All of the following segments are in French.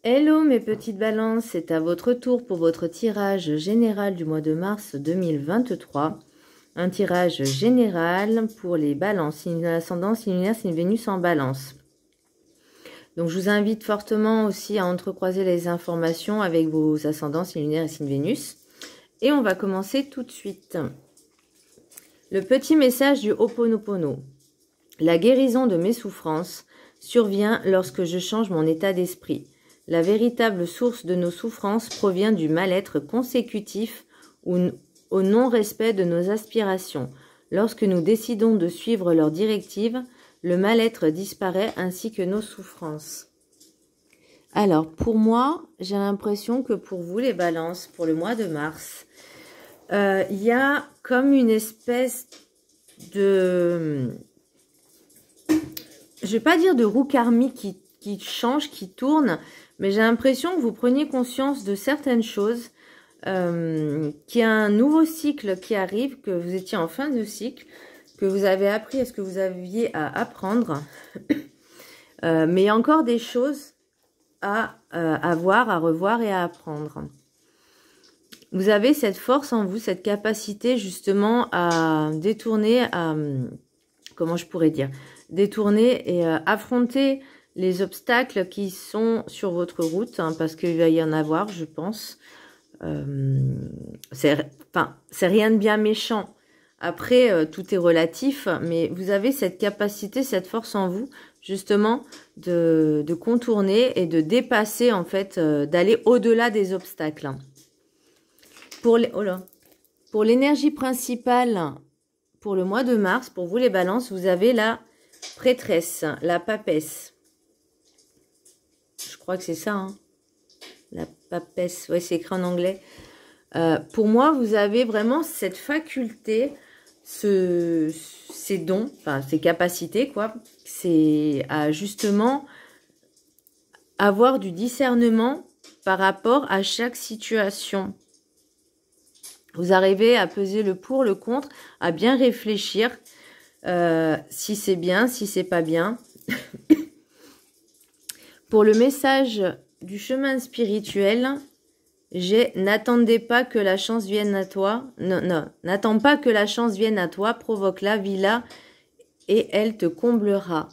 Hello mes petites balances, c'est à votre tour pour votre tirage général du mois de mars 2023. Un tirage général pour les balances, signe ascendant, signe lunaire, signe Vénus en balance. Donc je vous invite fortement aussi à entrecroiser les informations avec vos ascendants, signe lunaire et signe Vénus. Et on va commencer tout de suite. Le petit message du Ho'oponopono. La guérison de mes souffrances survient lorsque je change mon état d'esprit. La véritable source de nos souffrances provient du mal-être consécutif ou au non-respect de nos aspirations. Lorsque nous décidons de suivre leurs directives, le mal-être disparaît ainsi que nos souffrances. Alors, pour moi, j'ai l'impression que pour vous, les balances, pour le mois de mars, il y a comme une espèce de... Je vais pas dire de roue karmique qui change, qui tourne, mais j'ai l'impression que vous preniez conscience de certaines choses, qu'il y a un nouveau cycle qui arrive, que vous étiez en fin de cycle, que vous avez appris à ce que vous aviez à apprendre, mais il y a encore des choses à voir, à revoir et à apprendre. Vous avez cette force en vous, cette capacité justement à détourner, comment je pourrais dire, détourner et affronter les obstacles qui sont sur votre route, hein, parce qu'il va y en avoir, je pense. C'est rien de bien méchant. Après, tout est relatif, mais vous avez cette capacité, cette force en vous, justement, de contourner et de dépasser, en fait, d'aller au-delà des obstacles. Pour l'énergie principale, pour le mois de mars, pour vous les balances, vous avez la prêtresse, la papesse. Je crois que c'est ça, hein. La papesse, ouais, c'est écrit en anglais. Pour moi, vous avez vraiment cette faculté, ces dons, enfin ces capacités, quoi. C'est à justement avoir du discernement par rapport à chaque situation. Vous arrivez à peser le pour, le contre, à bien réfléchir si c'est bien, si c'est pas bien. Pour le message du chemin spirituel, n'attendez pas que la chance vienne à toi. Non, n'attends pas que la chance vienne à toi, provoque-la, vis-la et elle te comblera.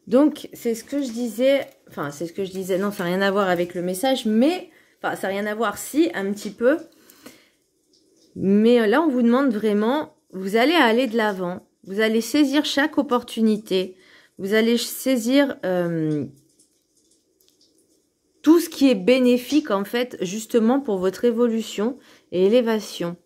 Donc, c'est ce que je disais, non, ça n'a rien à voir avec le message, mais, ça n'a rien à voir, si, un petit peu. Mais là, on vous demande vraiment, vous allez aller de l'avant, vous allez saisir chaque opportunité, vous allez saisir tout ce qui est bénéfique, en fait, justement pour votre évolution et élévation.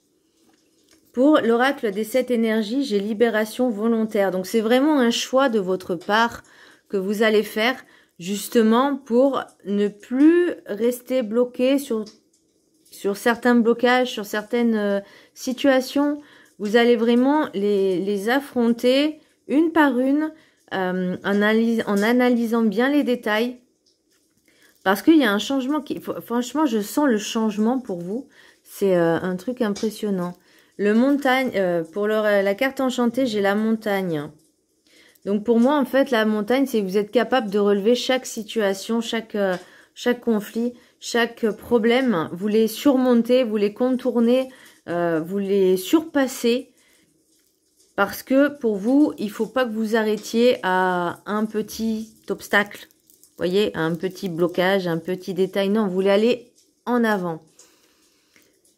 Pour l'oracle des 7 énergies, j'ai libération volontaire. Donc, c'est vraiment un choix de votre part que vous allez faire, justement, pour ne plus rester bloqué sur certains blocages, sur certaines situations. Vous allez vraiment les affronter une par une, en analysant bien les détails. Parce qu'il y a un changement qui... Franchement, je sens le changement pour vous. C'est un truc impressionnant. Le montagne, pour la carte enchantée, j'ai la montagne. Donc pour moi, en fait, la montagne, c'est que vous êtes capable de relever chaque situation, chaque conflit, chaque problème. Vous les surmontez, vous les contournez, vous les surpassez. Parce que pour vous, il ne faut pas que vous arrêtiez à un petit obstacle. Vous voyez, un petit blocage, un petit détail. Non, vous voulez aller en avant.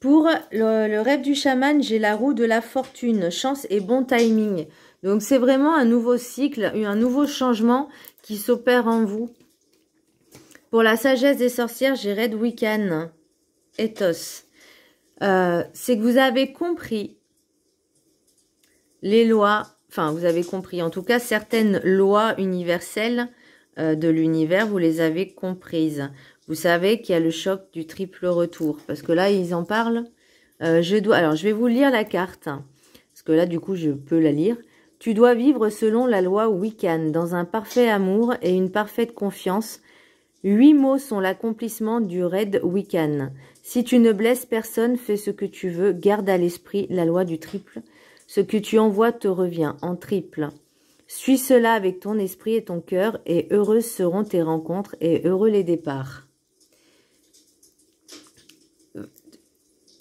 Pour le rêve du chaman, j'ai la roue de la fortune, chance et bon timing. Donc, c'est vraiment un nouveau cycle, un nouveau changement qui s'opère en vous. Pour la sagesse des sorcières, j'ai Red Wiccan, Ethos. C'est que vous avez compris les lois, enfin, vous avez compris, en tout cas, certaines lois universelles de l'univers, vous les avez comprises. Vous savez qu'il y a le choc du triple retour, parce que là, ils en parlent. Alors, je vais vous lire la carte, parce que là, du coup, je peux la lire. Tu dois vivre selon la loi Wiccan, dans un parfait amour et une parfaite confiance. 8 mots sont l'accomplissement du Red Wiccan. Si tu ne blesses personne, fais ce que tu veux, garde à l'esprit la loi du triple. Ce que tu envoies te revient en triple. Suis cela avec ton esprit et ton cœur, et heureuses seront tes rencontres et heureux les départs.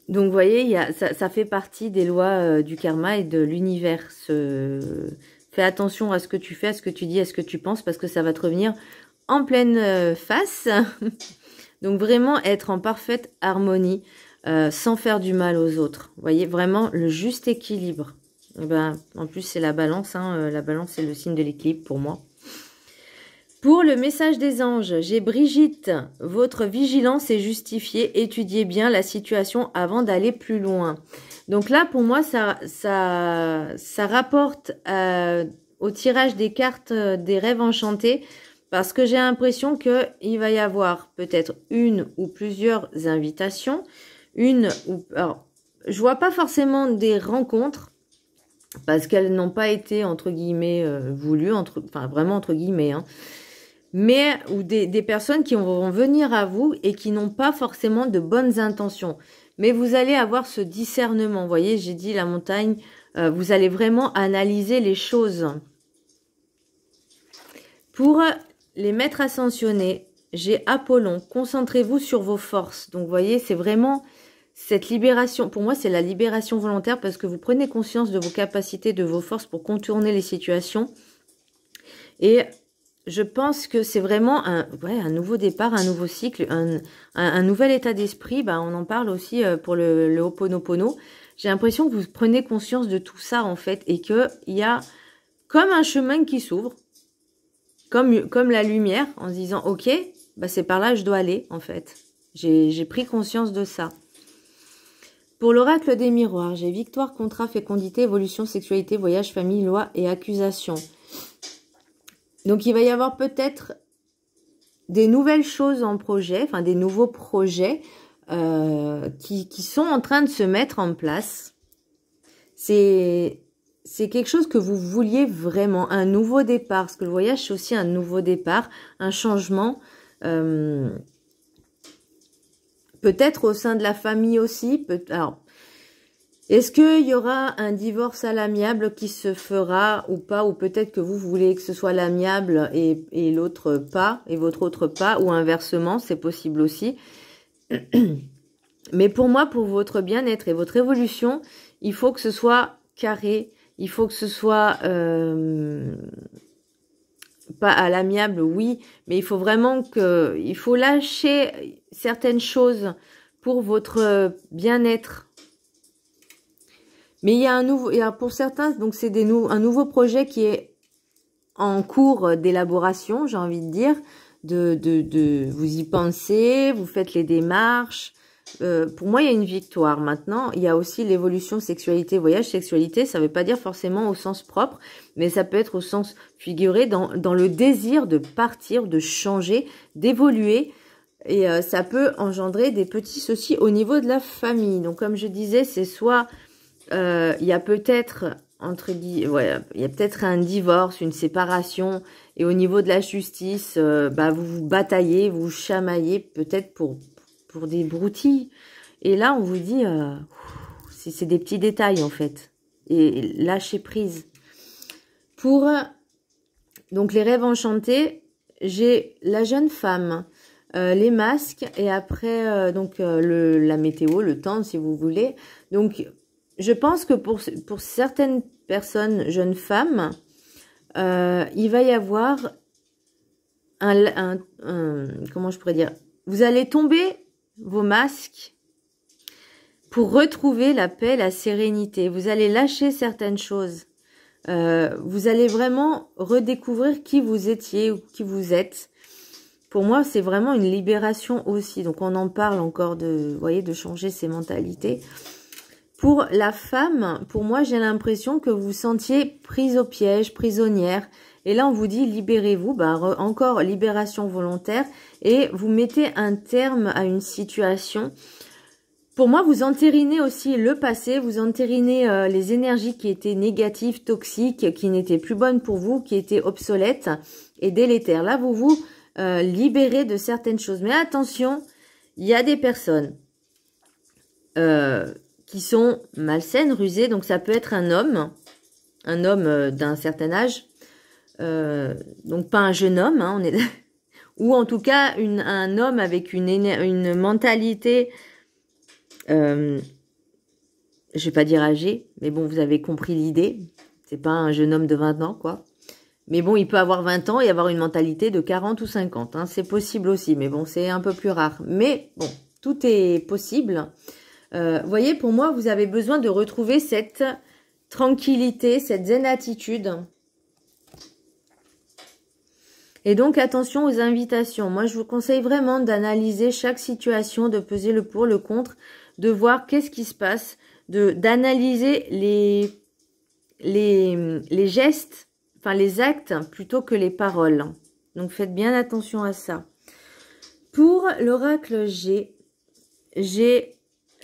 Donc, vous voyez, ça fait partie des lois du karma et de l'univers. Fais attention à ce que tu fais, à ce que tu dis, à ce que tu penses, parce que ça va te revenir en pleine face. Donc, vraiment être en parfaite harmonie, sans faire du mal aux autres. Vous voyez, vraiment le juste équilibre. Et ben, en plus, c'est la balance. Hein, la balance, c'est le signe de l'équilibre pour moi. Pour le message des anges, j'ai Brigitte, votre vigilance est justifiée, étudiez bien la situation avant d'aller plus loin. Donc là, pour moi, ça rapporte au tirage des cartes des rêves enchantés, parce que j'ai l'impression qu'il va y avoir peut-être une ou plusieurs invitations, alors, je vois pas forcément des rencontres, parce qu'elles n'ont pas été, entre guillemets, voulues, enfin vraiment entre guillemets, hein. Mais ou des personnes qui vont venir à vous et qui n'ont pas forcément de bonnes intentions. Mais vous allez avoir ce discernement. Vous voyez, j'ai dit la montagne, vous allez vraiment analyser les choses. Pour les maîtres ascensionnés, j'ai Apollon. Concentrez-vous sur vos forces. Donc, vous voyez, c'est vraiment cette libération. Pour moi, c'est la libération volontaire parce que vous prenez conscience de vos capacités, de vos forces pour contourner les situations. Et je pense que c'est vraiment un nouveau départ, un nouveau cycle, un nouvel état d'esprit. Bah, on en parle aussi pour le Ho'oponopono. J'ai l'impression que vous prenez conscience de tout ça, en fait, et qu'il y a comme un chemin qui s'ouvre, comme la lumière, en se disant, ok, bah, c'est par là que je dois aller, en fait. J'ai pris conscience de ça. Pour l'oracle des miroirs, j'ai victoire, contrat, fécondité, évolution, sexualité, voyage, famille, loi et accusation. Donc, il va y avoir peut-être des nouvelles choses en projet, enfin des nouveaux projets qui sont en train de se mettre en place. C'est quelque chose que vous vouliez vraiment, un nouveau départ. Parce que le voyage, c'est aussi un nouveau départ, un changement. Peut-être au sein de la famille aussi. Alors, est-ce qu'il y aura un divorce à l'amiable qui se fera ou pas? Ou peut-être que vous voulez que ce soit l'amiable et l'autre pas, et votre autre pas, ou inversement, c'est possible aussi. Mais pour moi, pour votre bien-être et votre évolution, il faut que ce soit carré, il faut que ce soit pas à l'amiable, oui, mais il faut vraiment il faut lâcher certaines choses pour votre bien-être. Mais il y a pour certains, donc c'est un nouveau projet qui est en cours d'élaboration, j'ai envie de dire. Vous y pensez, vous faites les démarches. Pour moi, il y a une victoire. Maintenant, il y a aussi l'évolution sexualité, voyage, sexualité. Ça ne veut pas dire forcément au sens propre, mais ça peut être au sens figuré dans le désir de partir, de changer, d'évoluer. Et ça peut engendrer des petits soucis au niveau de la famille. Donc, comme je disais, c'est soit il y a peut-être il y a peut-être un divorce, une séparation, et au niveau de la justice, vous vous bataillez, vous vous chamaillez peut-être pour des broutilles. Et là, on vous dit, c'est des petits détails en fait. Et lâchez prise. Pour donc les rêves enchantés, j'ai la jeune femme, les masques, et après la météo, le temps si vous voulez. Donc je pense que pour certaines personnes, jeunes femmes, il va y avoir comment je pourrais dire, vous allez tomber vos masques pour retrouver la paix, la sérénité. Vous allez lâcher certaines choses. Vous allez vraiment redécouvrir qui vous étiez ou qui vous êtes. Pour moi, c'est vraiment une libération aussi. Donc, on en parle encore vous voyez, de changer ses mentalités. Pour la femme, pour moi, j'ai l'impression que vous vous sentiez prise au piège, prisonnière. Et là, on vous dit, libérez-vous. Encore libération volontaire. Et vous mettez un terme à une situation. Pour moi, vous entérinez aussi le passé. Vous entérinez les énergies qui étaient négatives, toxiques, qui n'étaient plus bonnes pour vous, qui étaient obsolètes et délétères. Là, vous vous libérez de certaines choses. Mais attention, il y a des personnes qui sont malsaines, rusées. Donc, ça peut être un homme d'un certain âge, Donc pas un jeune homme, hein, on est... ou en tout cas un homme avec une mentalité, je vais pas dire âgé, mais bon, vous avez compris l'idée. C'est pas un jeune homme de 20 ans, quoi. Mais bon, il peut avoir 20 ans et avoir une mentalité de 40 ou 50. Hein. C'est possible aussi, mais bon, c'est un peu plus rare. Mais bon, tout est possible. Vous voyez, pour moi, vous avez besoin de retrouver cette tranquillité, cette zen attitude. Et donc, attention aux invitations. Moi, je vous conseille vraiment d'analyser chaque situation, de peser le pour, le contre, de voir qu'est-ce qui se passe, d'analyser les gestes, enfin les actes plutôt que les paroles. Donc faites bien attention à ça. Pour l'oracle G, j'ai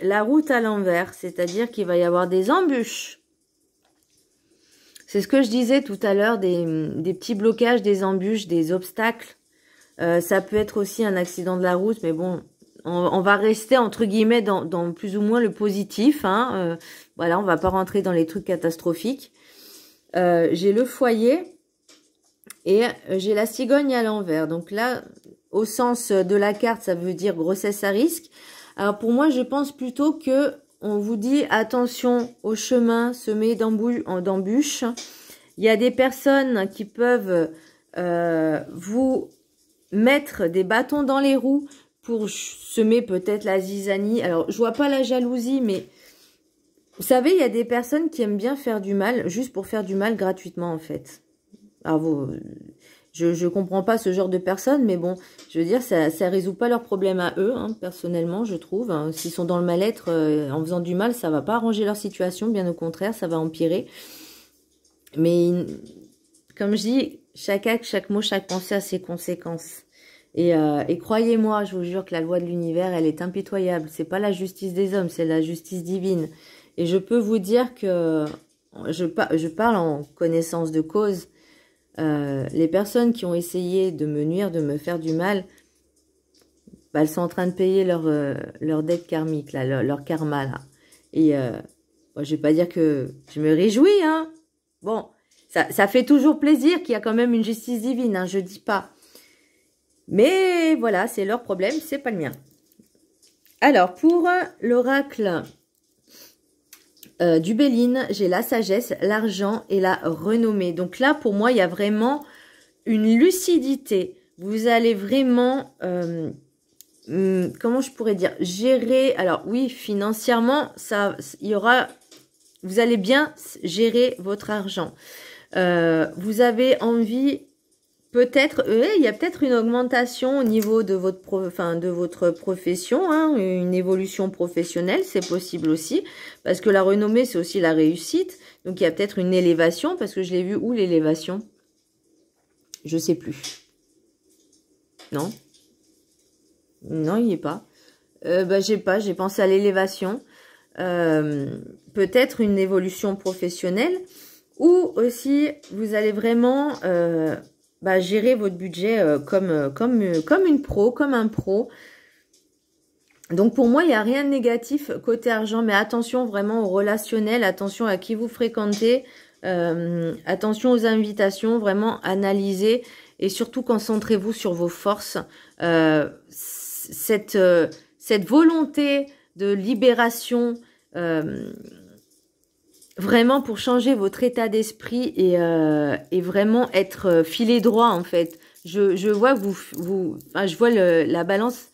la route à l'envers, c'est-à-dire qu'il va y avoir des embûches. C'est ce que je disais tout à l'heure, des petits blocages, des embûches, des obstacles. Ça peut être aussi un accident de la route, mais bon, on va rester entre guillemets dans plus ou moins le positif. Hein. Voilà, on va pas rentrer dans les trucs catastrophiques. J'ai le foyer et j'ai la cigogne à l'envers. Donc là, au sens de la carte, ça veut dire grossesse à risque. Alors pour moi, je pense plutôt que on vous dit attention au chemin semé d'embûches. Il y a des personnes qui peuvent vous mettre des bâtons dans les roues pour semer peut-être la zizanie. Alors, je vois pas la jalousie, mais... Vous savez, il y a des personnes qui aiment bien faire du mal, juste pour faire du mal gratuitement, en fait. Alors, je comprends pas ce genre de personnes, mais bon, je veux dire, ça résout pas leurs problèmes à eux, hein, personnellement, je trouve. Hein. S'ils sont dans le mal-être, en faisant du mal, ça va pas arranger leur situation, bien au contraire, ça va empirer. Mais, comme je dis, chaque acte, chaque mot, chaque pensée a ses conséquences. Et croyez-moi, je vous jure que la loi de l'univers, elle est impitoyable. C'est pas la justice des hommes, c'est la justice divine. Et je peux vous dire que, je parle en connaissance de cause, les personnes qui ont essayé de me nuire, de me faire du mal, bah, elles sont en train de payer leur dette karmique, là, leur karma. Là. Et moi, je vais pas dire que je me réjouis. Hein. Bon, ça fait toujours plaisir qu'il y a quand même une justice divine, hein, je dis pas. Mais voilà, c'est leur problème, c'est pas le mien. Alors, pour l'oracle... du Béline, j'ai la sagesse, l'argent et la renommée. Donc là, pour moi, il y a vraiment une lucidité. Vous allez vraiment, comment je pourrais dire, gérer. Alors oui, financièrement, il y aura, vous allez bien gérer votre argent. Vous avez envie, peut-être, il y a peut-être une augmentation au niveau de votre profession, hein, une évolution professionnelle, c'est possible aussi, parce que la renommée, c'est aussi la réussite. Donc, il y a peut-être une élévation, parce que je l'ai vu où, l'élévation? Je sais plus. Non? Non, il n'y est pas. J'ai pensé à l'élévation. Peut-être une évolution professionnelle, ou aussi, vous allez vraiment... gérer votre budget comme une pro, comme un pro. Donc pour moi, il n'y a rien de négatif côté argent, mais attention vraiment au relationnel, attention à qui vous fréquentez, attention aux invitations, vraiment analysez et surtout concentrez-vous sur vos forces. Cette volonté de libération, vraiment pour changer votre état d'esprit et vraiment être filé droit en fait. Je vois que je vois la balance,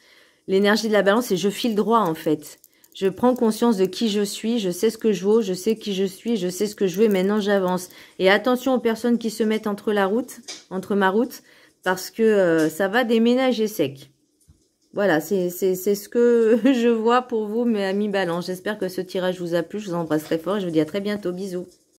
l'énergie de la balance et je file droit en fait. Je prends conscience de qui je suis, je sais ce que je vaux, je sais qui je suis, je sais ce que je veux et maintenant j'avance. Et attention aux personnes qui se mettent entre ma route, parce que ça va déménager sec. Voilà, c'est ce que je vois pour vous, mes amis balance. J'espère que ce tirage vous a plu. Je vous embrasse très fort et je vous dis à très bientôt. Bisous.